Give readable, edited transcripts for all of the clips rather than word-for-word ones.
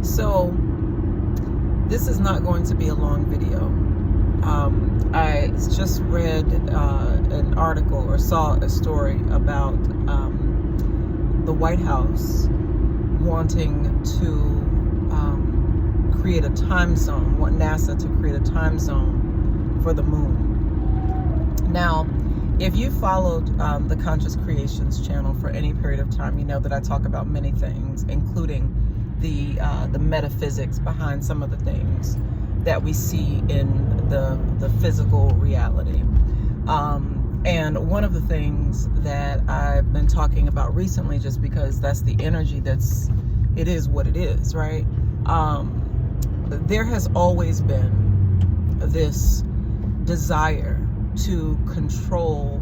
So this is not going to be a long video. I just read an article or saw a story about the White House wanting to create a time zone, want NASA to create a time zone for the moon. Now, if you followed the Conscious Creations channel for any period of time, you know that I talk about many things, including the metaphysics behind some of the things that we see in the physical reality. And one of the things that I've been talking about recently, just because that's the energy it is what it is, right? There has always been this desire to control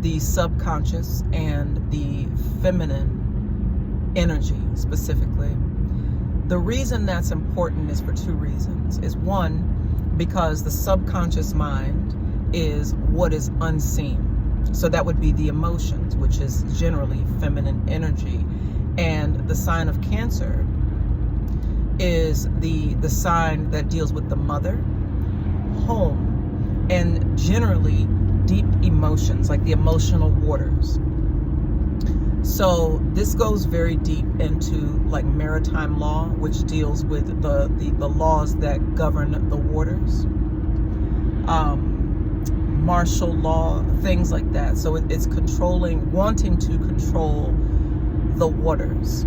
the subconscious and the feminine energy specifically. The reason that's important is for two reasons. Is one, because the subconscious mind is what is unseen. So that would be the emotions, which is generally feminine energy. And the sign of Cancer is the sign that deals with the mother, home, and generally deep emotions, like the emotional waters. So this goes very deep into like maritime law, which deals with the laws that govern the waters, martial law, things like that. So it's wanting to control the waters.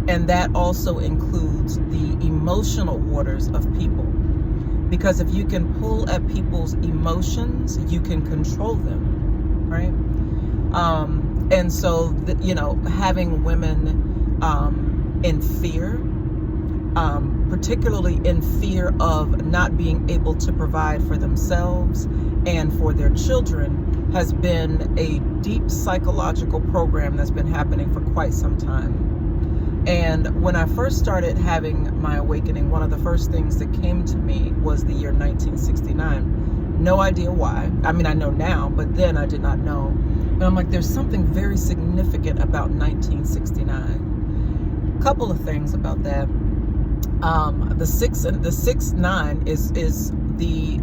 And that also includes the emotional waters of people. Because if you can pull at people's emotions, you can control them, right? And so, having women in fear, particularly in fear of not being able to provide for themselves and for their children, has been a deep psychological program that's been happening for quite some time. And when I first started having my awakening, one of the first things that came to me was the year 1969. No idea why. I mean, I know now, but then I did not know. But I'm like, there's something very significant about 1969. Couple of things about that. The 6-9 is the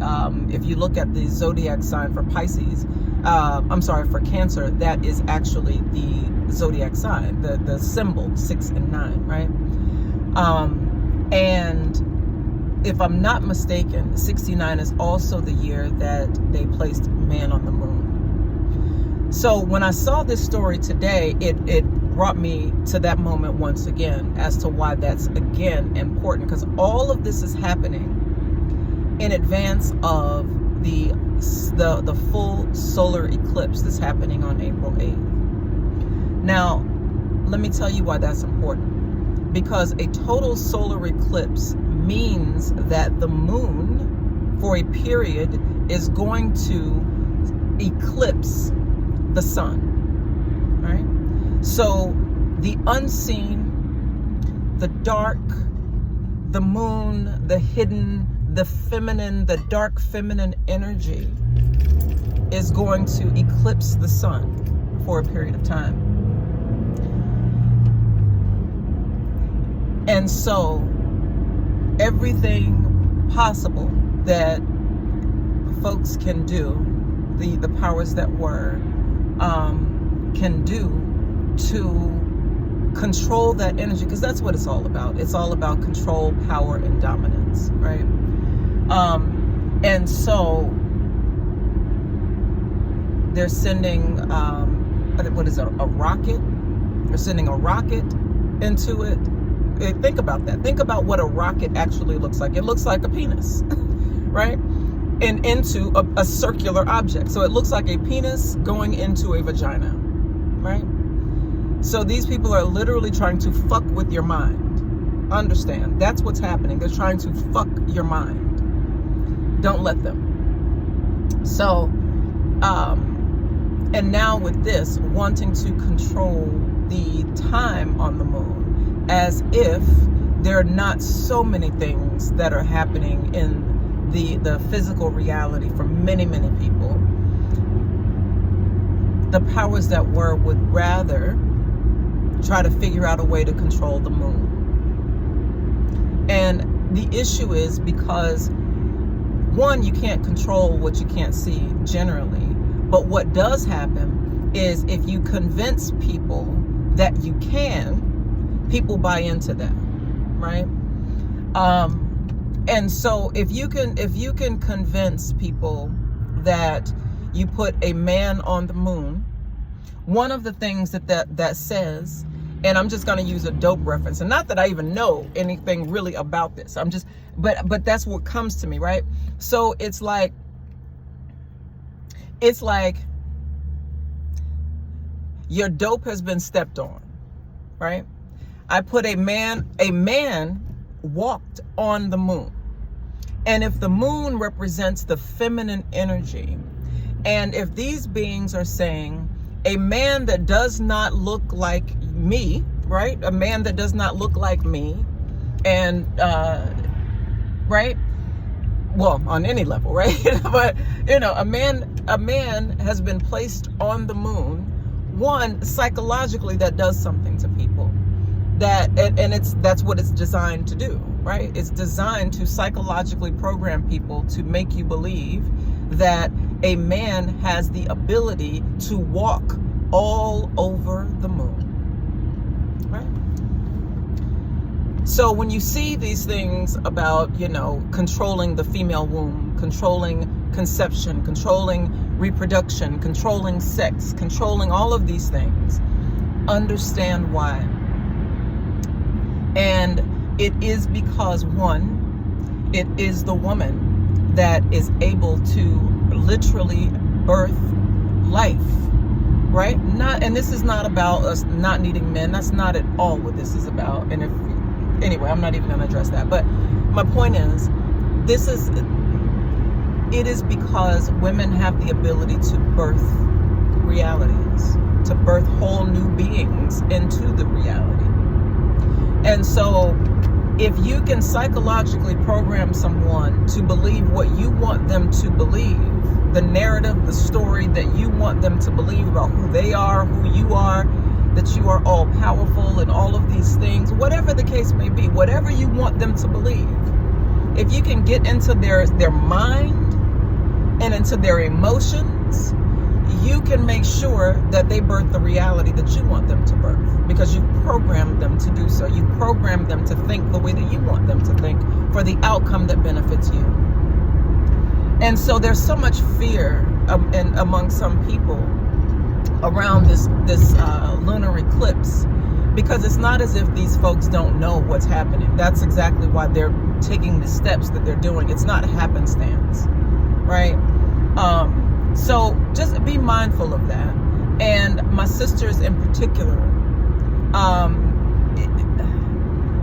if you look at the zodiac sign for Pisces, for Cancer, that is actually the zodiac sign, the symbol 6 and 9, right? And if I'm not mistaken, 69 is also the year that they placed man on the moon. So when I saw this story today, it brought me to that moment once again as to why that's again important, because all of this is happening in advance of the full solar eclipse that's happening on April 8th. Now, let me tell you why that's important. Because a total solar eclipse means that the moon, for a period, is going to eclipse the sun, right? So the unseen, the dark, the moon, the hidden, the feminine, the dark feminine energy is going to eclipse the sun for a period of time. And so everything possible that folks can do, the powers that were, can do to control that energy, because that's what it's all about. It's all about control, power, and dominance, right? And so they're sending, a rocket? They're sending a rocket into it. Think about that. Think about what a rocket actually looks like. It looks like a penis, right? And into a circular object. So it looks like a penis going into a vagina, right? So these people are literally trying to fuck with your mind. Understand, that's what's happening. They're trying to fuck your mind. Don't let them. So, and now with this, wanting to control the time on the moon, as if there are not so many things that are happening in the physical reality for many, many people. The powers that were would rather try to figure out a way to control the moon. And the issue is because, one, you can't control what you can't see generally. But what does happen is if you convince people that you can, people buy into that, right? And so if you can convince people that you put a man on the moon, one of the things that says, and I'm just going to use a dope reference, and not that I even know anything really about this. I'm just, but that's what comes to me, right? So it's like your dope has been stepped on, right? I put a man walked on the moon. And if the moon represents the feminine energy, and if these beings are saying a man that does not look like me, right? A man that does not look like me, and right? Well, on any level, right? But a man has been placed on the moon. One, psychologically, that does something to people. That's what it's designed to do, right? It's designed to psychologically program people to make you believe that a man has the ability to walk all over the moon, right? So when you see these things about, controlling the female womb, controlling conception, controlling reproduction, controlling sex, controlling all of these things, understand why. And it is because, one, it is the woman that is able to literally birth life, right? And this is not about us not needing men. That's not at all what this is about. And anyway, I'm not even going to address that. But my point is, it is because women have the ability to birth realities, to birth whole new beings into the reality. And so if you can psychologically program someone to believe what you want them to believe, the narrative, the story that you want them to believe about who they are, who you are, that you are all powerful and all of these things, whatever the case may be, whatever you want them to believe, if you can get into their mind and into their emotions, you can make sure that they birth the reality that you want them to birth, because you programmed them to do so. You programmed them to think the way that you want them to think for the outcome that benefits you. And so there's so much fear among some people around this lunar eclipse, because it's not as if these folks don't know what's happening. That's exactly why they're taking the steps that they're doing. It's not happenstance, right? So just be mindful of that. And my sisters in particular,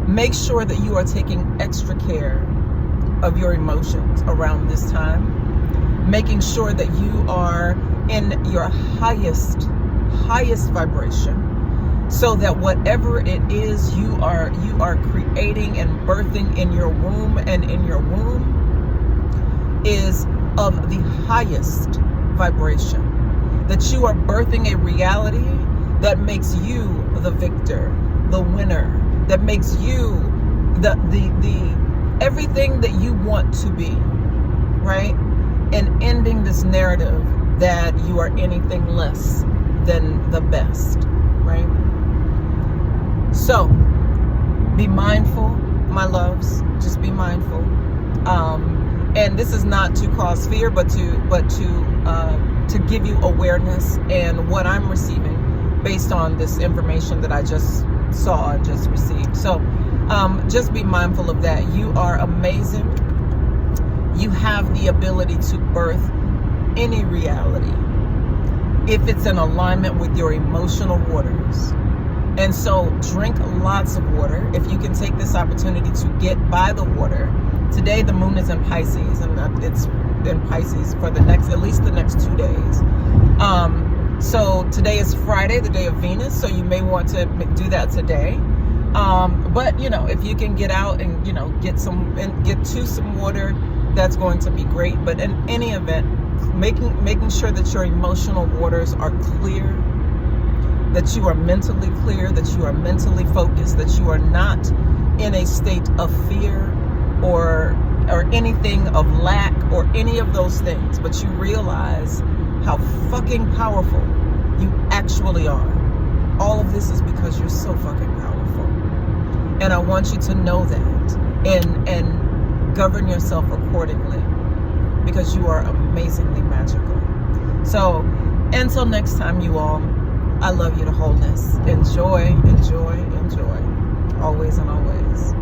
make sure that you are taking extra care of your emotions around this time, making sure that you are in your highest vibration, so that whatever it is you are creating and birthing in your womb is of the highest vibration, that you are birthing a reality that makes you the victor, the winner, that makes you the everything that you want to be, right? And ending this narrative that you are anything less than the best, right? So be mindful, my loves. Just be mindful. And this is not to cause fear, but to give you awareness and what I'm receiving based on this information that I just saw and just received. So just be mindful of that. You are amazing. You have the ability to birth any reality if it's in alignment with your emotional waters. And so drink lots of water. If you can take this opportunity to get by the water. Today the moon is in Pisces, and it's in Pisces for at least the next 2 days. So today is Friday, the day of Venus, so you may want to do that today. But if you can get out and get to some water, that's going to be great. But in any event, making sure that your emotional waters are clear, that you are mentally clear, that you are mentally focused, that you are not in a state of fear or anything of lack or any of those things, but you realize how fucking powerful you actually are. All of this is because you're so fucking powerful. And I want you to know that and govern yourself accordingly, because you are amazingly magical. So until next time, you all, I love you to wholeness. Enjoy, enjoy, enjoy. Always and always.